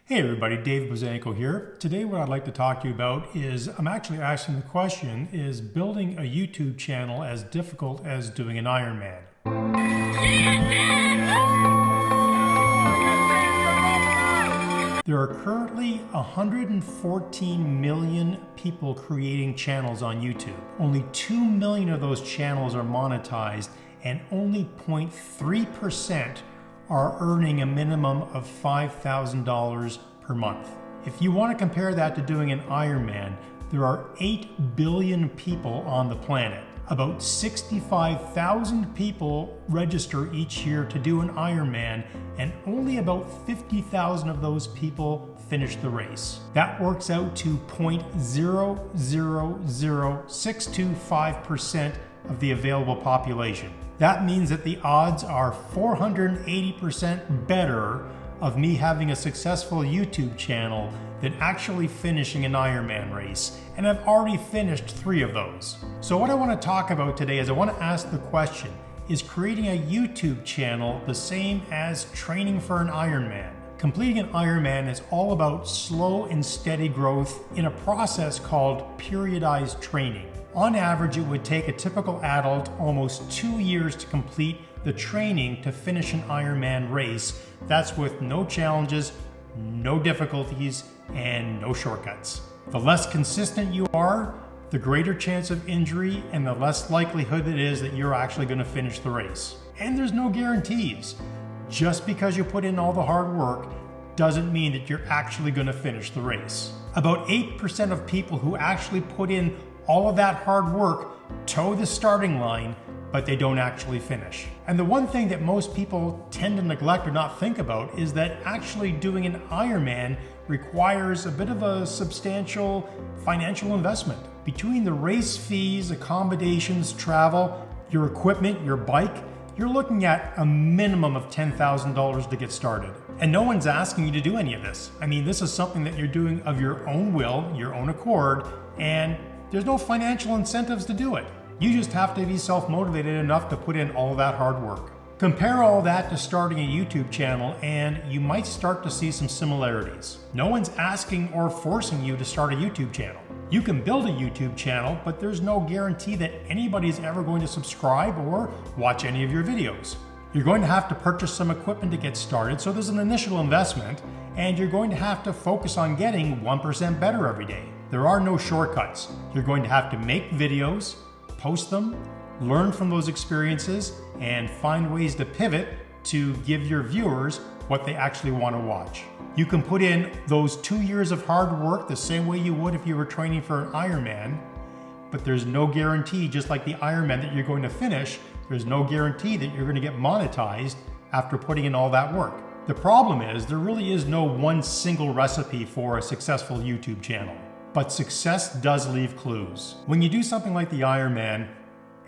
Hey everybody, Dave Bozanko here. Today what I'd like to talk to you about is, I'm actually asking the question, is building a YouTube channel as difficult as doing an Ironman? There are currently 114 million people creating channels on YouTube. Only 2 million of those channels are monetized, and only 0.3% are earning a minimum of $5,000 per month. If you want to compare that to doing an Ironman, there are 8 billion people on the planet. About 65,000 people register each year to do an Ironman, and only about 50,000 of those people finish the race. That works out to 0.000625% of the available population. That means that the odds are 480% better of me having a successful YouTube channel than actually finishing an Ironman race. And I've already finished 3 of those. So what I want to talk about today is I want to ask the question, is creating a YouTube channel the same as training for an Ironman? Completing an Ironman is all about slow and steady growth in a process called periodized training. On average, it would take a typical adult almost 2 years to complete the training to finish an Ironman race. That's with no challenges, no difficulties, and no shortcuts. The less consistent you are, the greater chance of injury and the less likelihood it is that you're actually going to finish the race. And there's no guarantees. Just because you put in all the hard work doesn't mean that you're actually going to finish the race. About 8% of people who actually put in all of that hard work toe the starting line, but they don't actually finish. And the one thing that most people tend to neglect or not think about is that actually doing an Ironman requires a bit of a substantial financial investment. Between the race fees, accommodations, travel, your equipment, your bike, you're looking at a minimum of $10,000 to get started. And no one's asking you to do any of this. I mean, this is something that you're doing of your own will, your own accord, and there's no financial incentives to do it. You just have to be self-motivated enough to put in all that hard work. Compare all that to starting a YouTube channel and you might start to see some similarities. No one's asking or forcing you to start a YouTube channel. You can build a YouTube channel, but there's no guarantee that anybody's ever going to subscribe or watch any of your videos. You're going to have to purchase some equipment to get started, so there's an initial investment, and you're going to have to focus on getting 1% better every day. There are no shortcuts. You're going to have to make videos, post them, learn from those experiences, and find ways to pivot to give your viewers what they actually want to watch. You can put in those 2 years of hard work the same way you would if you were training for an Ironman, but there's no guarantee, just like the Ironman, that you're going to finish. There's no guarantee that you're going to get monetized after putting in all that work. The problem is there really is no one single recipe for a successful YouTube channel. But success does leave clues. When you do something like the Ironman,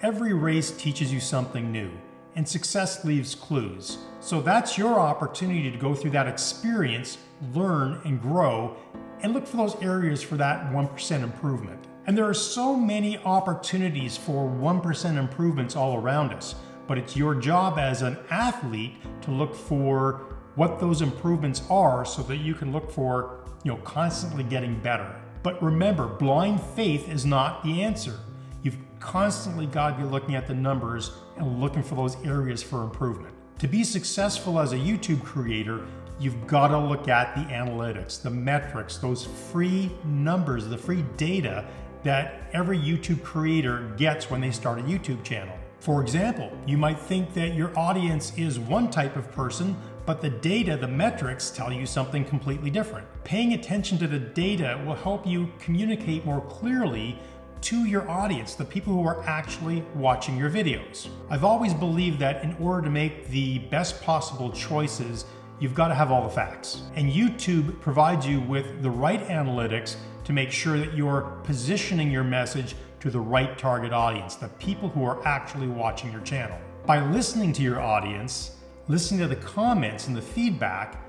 every race teaches you something new, and success leaves clues. So that's your opportunity to go through that experience, learn and grow, and look for those areas for that 1% improvement. And there are so many opportunities for 1% improvements all around us, but it's your job as an athlete to look for what those improvements are so that you can look for, constantly getting better. But remember, blind faith is not the answer. You've constantly got to be looking at the numbers and looking for those areas for improvement. To be successful as a YouTube creator, you've got to look at the analytics, the metrics, those free numbers, the free data that every YouTube creator gets when they start a YouTube channel. For example, you might think that your audience is one type of person, but the data, the metrics, tell you something completely different. Paying attention to the data will help you communicate more clearly to your audience, the people who are actually watching your videos. I've always believed that in order to make the best possible choices, you've got to have all the facts. And YouTube provides you with the right analytics to make sure that you're positioning your message to the right target audience, the people who are actually watching your channel. By listening to your audience, listening to the comments and the feedback,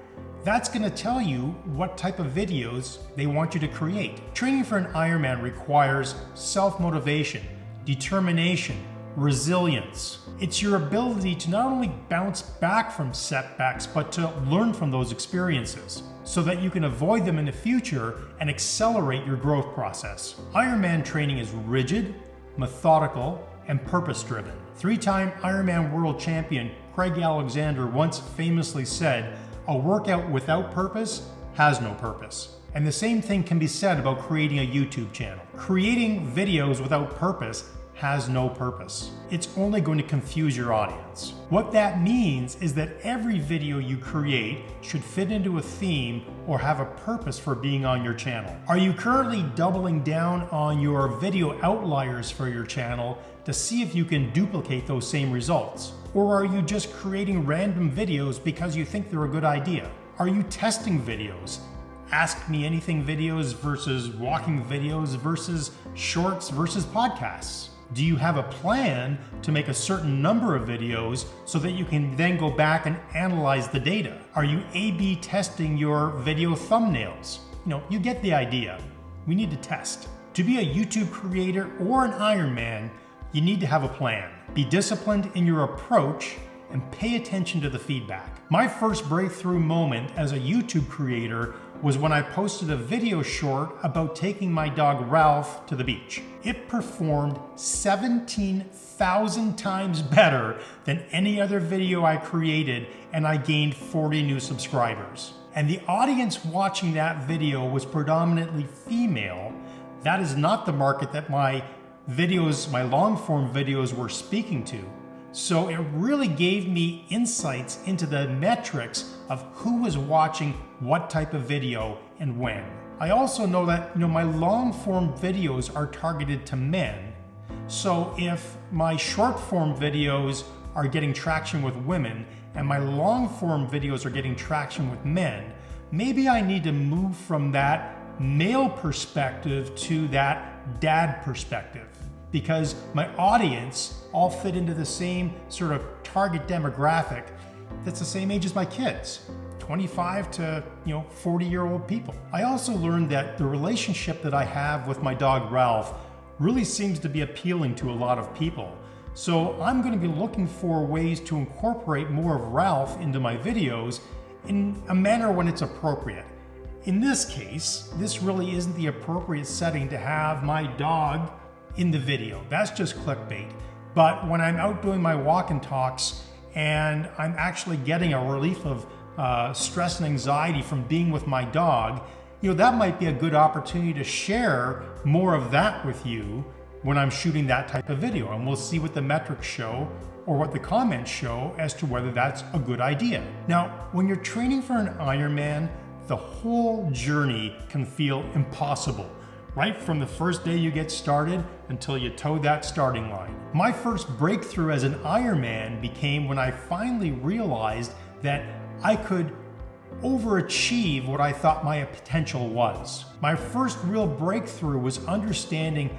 that's going to tell you what type of videos they want you to create. Training for an Ironman requires self-motivation, determination, resilience. It's your ability to not only bounce back from setbacks, but to learn from those experiences. so that you can avoid them in the future and accelerate your growth process. Ironman training is rigid, methodical, and purpose-driven. Three-time Ironman world champion Craig Alexander once famously said, "A workout without purpose has no purpose." And the same thing can be said about creating a YouTube channel. Creating videos without purpose has no purpose. It's only going to confuse your audience. What that means is that every video you create should fit into a theme or have a purpose for being on your channel. Are you currently doubling down on your video outliers for your channel to see if you can duplicate those same results? Or are you just creating random videos because you think they're a good idea? Are you testing videos? Ask Me Anything videos versus walking videos versus shorts versus podcasts? Do you have a plan to make a certain number of videos so that you can then go back and analyze the data? Are you A/B testing your video thumbnails? You get the idea. We need to test. To be a YouTube creator or an Ironman, you need to have a plan. Be disciplined in your approach and pay attention to the feedback. My first breakthrough moment as a YouTube creator was when I posted a video short about taking my dog Ralph to the beach. It performed 17,000 times better than any other video I created, and I gained 40 new subscribers. And the audience watching that video was predominantly female. That is not the market that my videos, my long form videos, were speaking to. So it really gave me insights into the metrics of who was watching what type of video and when. I also know that my long form videos are targeted to men. So if my short form videos are getting traction with women and my long form videos are getting traction with men, maybe I need to move from that male perspective to that dad perspective, because my audience all fit into the same sort of target demographic that's the same age as my kids, 25 to 40-year-old people. I also learned that the relationship that I have with my dog Ralph really seems to be appealing to a lot of people. So I'm going to be looking for ways to incorporate more of Ralph into my videos in a manner when it's appropriate. In this case, this really isn't the appropriate setting to have my dog in the video. That's just clickbait. But when I'm out doing my walk and talks and I'm actually getting a relief of stress and anxiety from being with my dog, that might be a good opportunity to share more of that with you when I'm shooting that type of video. And we'll see what the metrics show or what the comments show as to whether that's a good idea. Now, when you're training for an Ironman, the whole journey can feel impossible. Right from the first day you get started until you toe that starting line. My first breakthrough as an Ironman became when I finally realized that I could overachieve what I thought my potential was. My first real breakthrough was understanding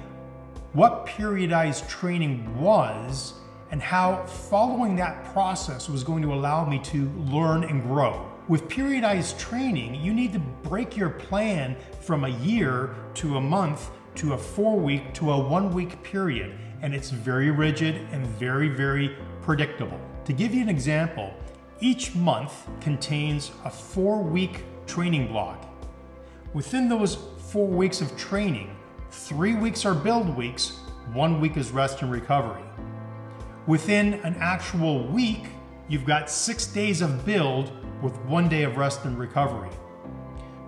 what periodized training was and how following that process was going to allow me to learn and grow. With periodized training, you need to break your plan from a year to a month to a 4-week to a 1-week period, and it's very rigid and very, very predictable. To give you an example, each month contains a 4-week training block. Within those 4 weeks of training, 3 weeks are build weeks, 1 week is rest and recovery. Within an actual week, you've got 6 days of build with 1 day of rest and recovery.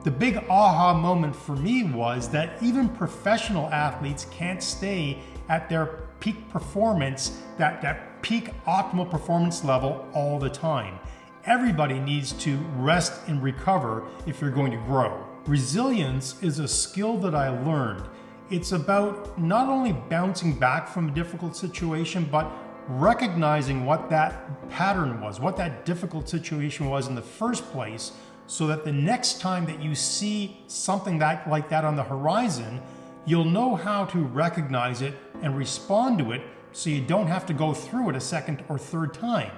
The big aha moment for me was that even professional athletes can't stay at their peak performance, that peak optimal performance level all the time. Everybody needs to rest and recover if you're going to grow. Resilience is a skill that I learned. It's about not only bouncing back from a difficult situation, but recognizing what that pattern was, what that difficult situation was in the first place, so that the next time that you see something like that on the horizon, you'll know how to recognize it and respond to it so you don't have to go through it a second or third time.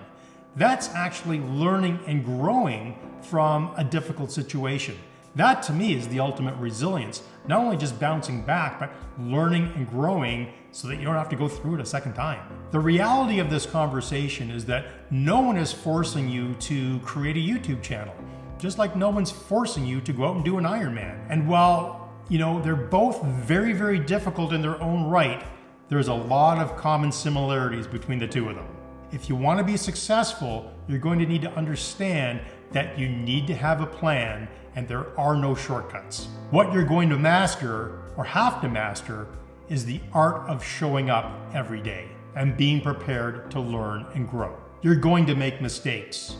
That's actually learning and growing from a difficult situation. That to me is the ultimate resilience. Not only just bouncing back, but learning and growing so that you don't have to go through it a second time. The reality of this conversation is that no one is forcing you to create a YouTube channel. just like no one's forcing you to go out and do an Ironman. And while, they're both very, very difficult in their own right, there's a lot of common similarities between the two of them. If you want to be successful, you're going to need to understand that you need to have a plan and there are no shortcuts. What you're going to master or have to master is the art of showing up every day and being prepared to learn and grow. You're going to make mistakes,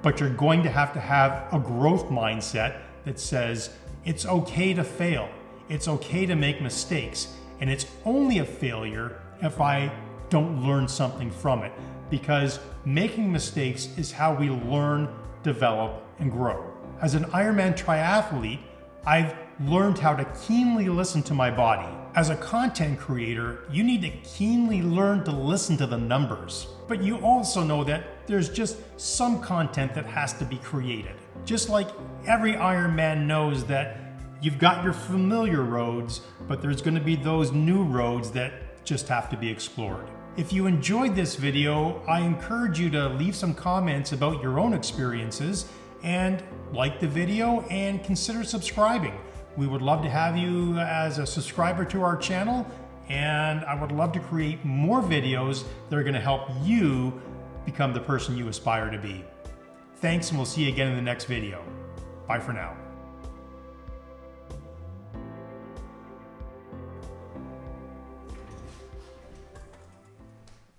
but you're going to have a growth mindset that says it's okay to fail, it's okay to make mistakes, and it's only a failure if I don't learn something from it, because making mistakes is how we learn, develop, and grow. As an Ironman triathlete, I've learned how to keenly listen to my body. As a content creator, you need to keenly learn to listen to the numbers. But you also know that there's just some content that has to be created. Just like every Ironman knows that you've got your familiar roads, but there's going to be those new roads that just have to be explored. If you enjoyed this video, I encourage you to leave some comments about your own experiences and like the video and consider subscribing. We would love to have you as a subscriber to our channel, and I would love to create more videos that are going to help you become the person you aspire to be. Thanks, and we'll see you again in the next video. Bye for now.